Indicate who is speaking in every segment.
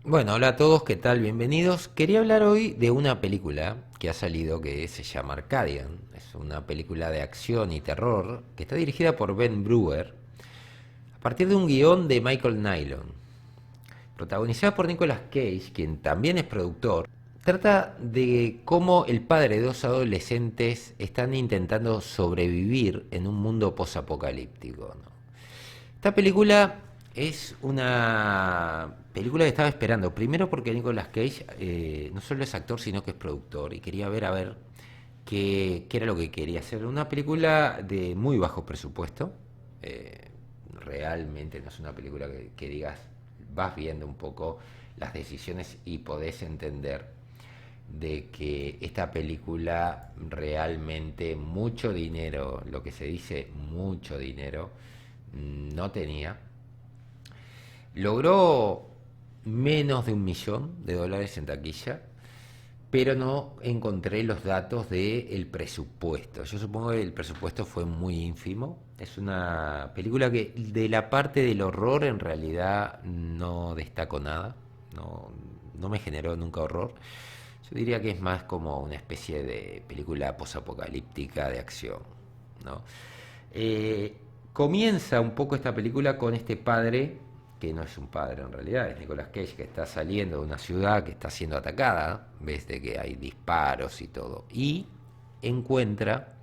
Speaker 1: Bueno, hola a todos, ¿qué tal? Bienvenidos. Quería hablar hoy de una película que ha salido que se llama Arcadian. Es una película de acción y terror que está dirigida por Ben Brewer a partir de un guión de Michael Nylon, protagonizada por Nicolas Cage, quien también es productor. Trata de cómo el padre de dos adolescentes están intentando sobrevivir en un mundo posapocalíptico, ¿no? Esta película es una película que estaba esperando. Primero porque Nicolas Cage no solo es actor, sino que es productor. Y quería ver a ver qué era lo que quería hacer. Una película de muy bajo presupuesto. eh, Realmente no es una película que digas, vas viendo un poco las decisiones y podés entender de que esta película realmente mucho dinero, lo que se dice mucho dinero, no tenía. Logró menos de $1 millón en taquilla, pero no encontré los datos del presupuesto. Yo supongo que el presupuesto fue muy ínfimo. Es una película que de la parte del horror en realidad no destaco nada. No, no me generó nunca horror. Yo diría que es más como una especie de película posapocalíptica de acción, ¿no? Eh, Comienza un poco esta película con este padre, que no es un padre en realidad, es Nicolas Cage, que está saliendo de una ciudad que está siendo atacada, ves de que hay disparos y todo, y encuentra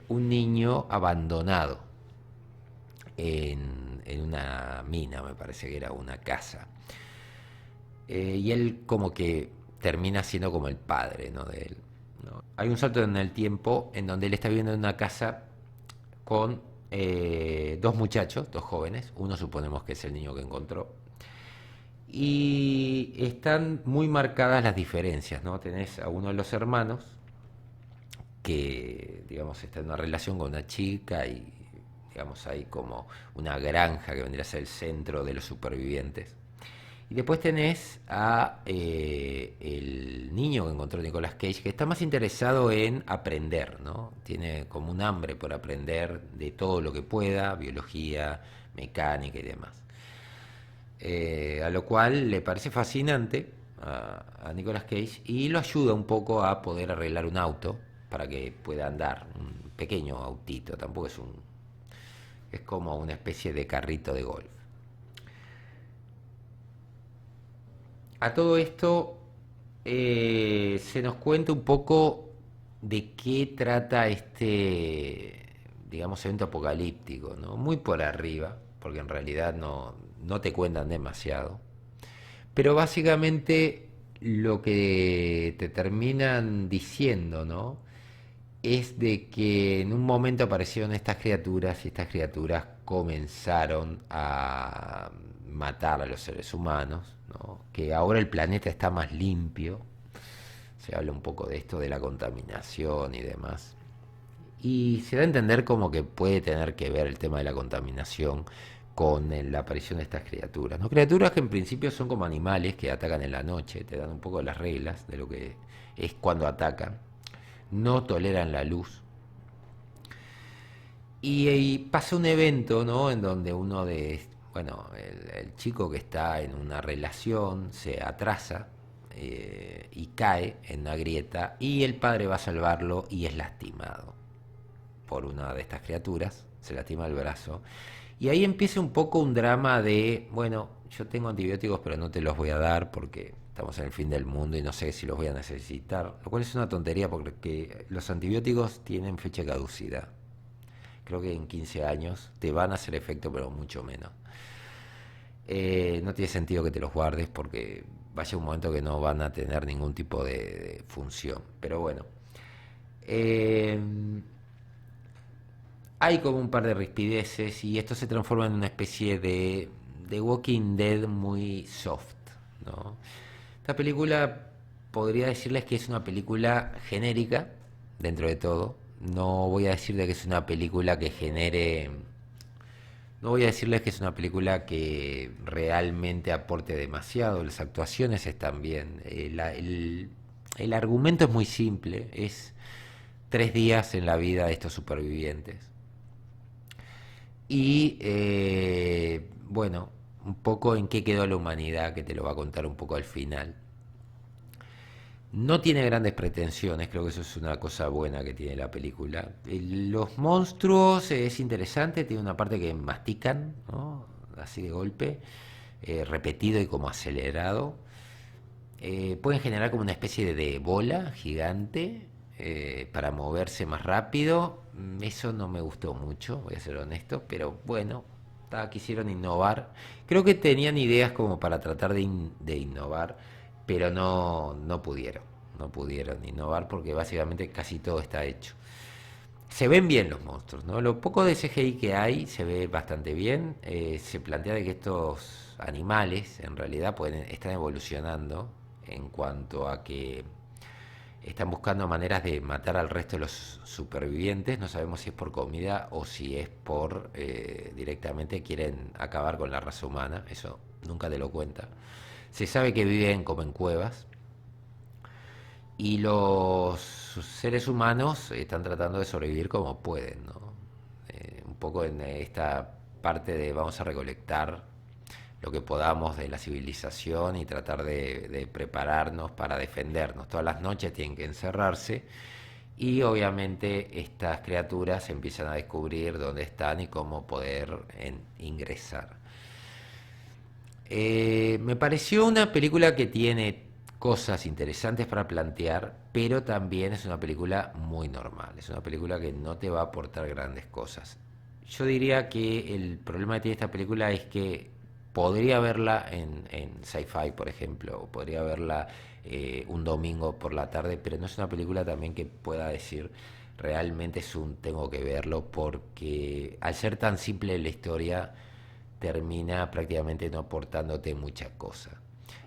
Speaker 1: un niño abandonado en una mina, me parece que era una casa. Y él como que termina siendo como el padre, ¿no?, de él, ¿no? Hay un salto en el tiempo en donde él está viviendo en una casa con dos muchachos, dos jóvenes, uno suponemos que es el niño que encontró, y están muy marcadas las diferencias, ¿no? Tenés a uno de los hermanos que, digamos, está en una relación con una chica y, digamos, hay como una granja que vendría a ser el centro de los supervivientes. Y después tenés a el niño que encontró Nicolas Cage, que está más interesado en aprender, ¿no? Tiene como un hambre por aprender de todo lo que pueda, biología, mecánica y demás. A lo cual le parece fascinante a Nicolas Cage y lo ayuda un poco a poder arreglar un auto para que pueda andar, un pequeño autito, tampoco es un... es como una especie de carrito de golf. A todo esto se nos cuenta un poco de qué trata este, digamos, evento apocalíptico, ¿no? Muy por arriba, porque en realidad no te cuentan demasiado. Pero básicamente lo que te terminan diciendo, ¿no?, es de que en un momento aparecieron estas criaturas y estas criaturas comenzaron a matar a los seres humanos, ¿no? Que ahora el planeta está más limpio, se habla un poco de esto, de la contaminación y demás. Y se da a entender como que puede tener que ver el tema de la contaminación con la aparición de estas criaturas, ¿no? Criaturas que en principio son como animales que atacan en la noche, te dan un poco las reglas de lo que es cuando atacan, no toleran la luz. Y pasa un evento, ¿no?, en donde uno de, bueno, el chico que está en una relación se atrasa y cae en una grieta y el padre va a salvarlo y es lastimado por una de estas criaturas, se lastima el brazo. Y ahí empieza un poco un drama de, bueno, yo tengo antibióticos pero no te los voy a dar porque estamos en el fin del mundo y no sé si los voy a necesitar. Lo cual es una tontería porque los antibióticos tienen fecha de caducidad. Creo que en 15 años te van a hacer efecto pero mucho menos. No tiene sentido que te los guardes porque vaya un momento que no van a tener ningún tipo de función. Pero bueno. Eh, Hay como un par de rispideces y esto se transforma en una especie de Walking Dead muy soft, ¿no? Esta película podría decirles que es una película genérica, dentro de todo. No voy a decir de que es una película que genere... No voy a decirles que es una película que realmente aporte demasiado. Las actuaciones están bien. El argumento es muy simple. Es 3 días en la vida de estos supervivientes. Y bueno, un poco en qué quedó la humanidad, que te lo va a contar un poco al final. No tiene grandes pretensiones, creo que eso es una cosa buena que tiene la película. Los monstruos es interesante, tiene una parte que mastican, ¿no? Así de golpe, repetido y como acelerado. Pueden generar como una especie de bola gigante para moverse más rápido. Eso no me gustó mucho, voy a ser honesto, pero bueno, quisieron innovar. Creo que tenían ideas como para tratar de innovar, pero no pudieron. No pudieron innovar porque básicamente casi todo está hecho. Se ven bien los monstruos, ¿no? Lo poco de CGI que hay se ve bastante bien. Se plantea de que estos animales en realidad están evolucionando en cuanto a que están buscando maneras de matar al resto de los supervivientes. No sabemos si es por comida o si es por directamente quieren acabar con la raza humana. Eso nunca te lo cuenta. Se sabe que viven como en cuevas y los seres humanos están tratando de sobrevivir como pueden, ¿no? Un poco en esta parte de vamos a recolectar lo que podamos de la civilización y tratar de prepararnos para defendernos. Todas las noches tienen que encerrarse y obviamente estas criaturas empiezan a descubrir dónde están y cómo poder ingresar. Me pareció una película que tiene cosas interesantes para plantear, pero también es una película muy normal. Es una película que no te va a aportar grandes cosas. Yo diría que el problema que tiene esta película es que podría verla en Sci-Fi, por ejemplo, o podría verla un domingo por la tarde, pero no es una película también que pueda decir realmente es un tengo que verlo, porque al ser tan simple la historia termina prácticamente no aportándote mucha cosa.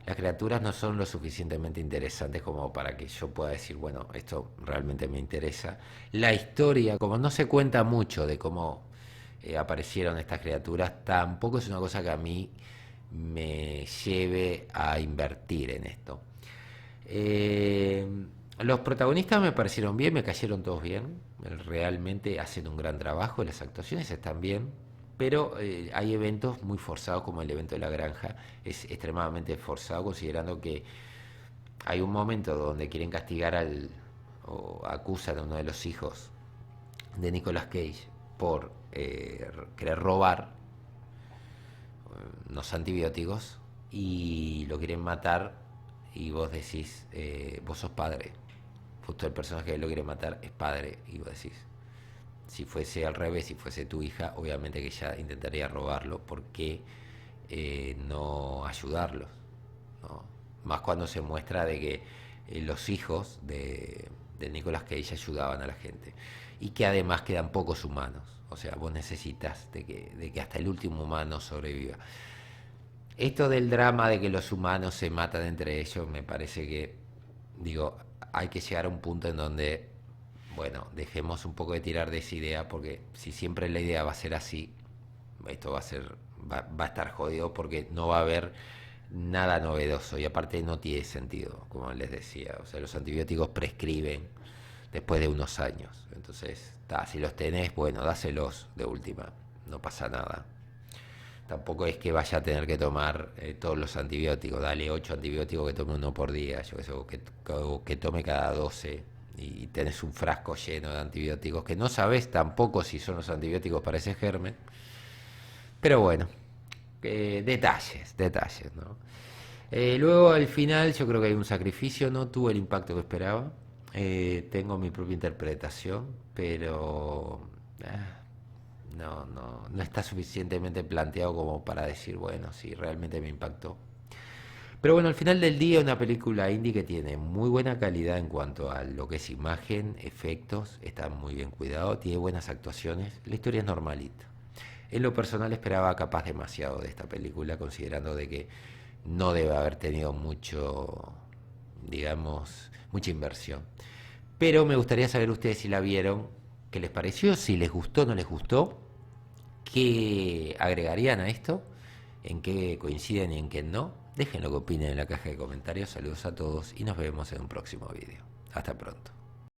Speaker 1: Las criaturas no son lo suficientemente interesantes como para que yo pueda decir, bueno, esto realmente me interesa. La historia, como no se cuenta mucho de cómo aparecieron estas criaturas, tampoco es una cosa que a mí me lleve a invertir en esto. Eh, los protagonistas me parecieron bien, me cayeron todos bien, realmente hacen un gran trabajo, las actuaciones están bien, pero hay eventos muy forzados como el evento de la granja, es extremadamente forzado considerando que hay un momento donde quieren castigar o acusan a uno de los hijos de Nicolas Cage por querer robar unos antibióticos y lo quieren matar y vos decís, vos sos padre. Justo el personaje que lo quiere matar es padre y vos decís, si fuese al revés, si fuese tu hija, obviamente que ella intentaría robarlo, ¿por qué no ayudarlos? ¿No? Más cuando se muestra de que los hijos de Nicolas Cage ayudaban a la gente y que además quedan pocos humanos. O sea, vos necesitas de que hasta el último humano sobreviva. Esto del drama de que los humanos se matan entre ellos, me parece que, digo, hay que llegar a un punto en donde, bueno, dejemos un poco de tirar de esa idea, porque si siempre la idea va a ser así, esto va a estar jodido porque no va a haber nada novedoso y aparte no tiene sentido, como les decía. O sea, los antibióticos prescriben después de unos años. Entonces, si los tenés, bueno, dáselos de última, no pasa nada. Tampoco es que vaya a tener que tomar todos los antibióticos. Dale 8 antibióticos que tome uno por día, yo que, que tome cada 12 y tenés un frasco lleno de antibióticos que no sabes tampoco si son los antibióticos para ese germen. Pero bueno, detalles, ¿no? Luego al final yo creo que hay un sacrificio, no tuvo el impacto que esperaba. Tengo mi propia interpretación, pero no está suficientemente planteado como para decir, bueno, sí, realmente me impactó. Pero bueno, al final del día una película indie que tiene muy buena calidad en cuanto a lo que es imagen, efectos, está muy bien cuidado, tiene buenas actuaciones, la historia es normalita. En lo personal esperaba capaz demasiado de esta película, considerando de que no debe haber tenido mucho, digamos, mucha inversión. Pero me gustaría saber ustedes si la vieron, qué les pareció, si les gustó o no les gustó, qué agregarían a esto, en qué coinciden y en qué no. Dejen lo que opinen en la caja de comentarios. Saludos a todos y nos vemos en un próximo video. Hasta pronto.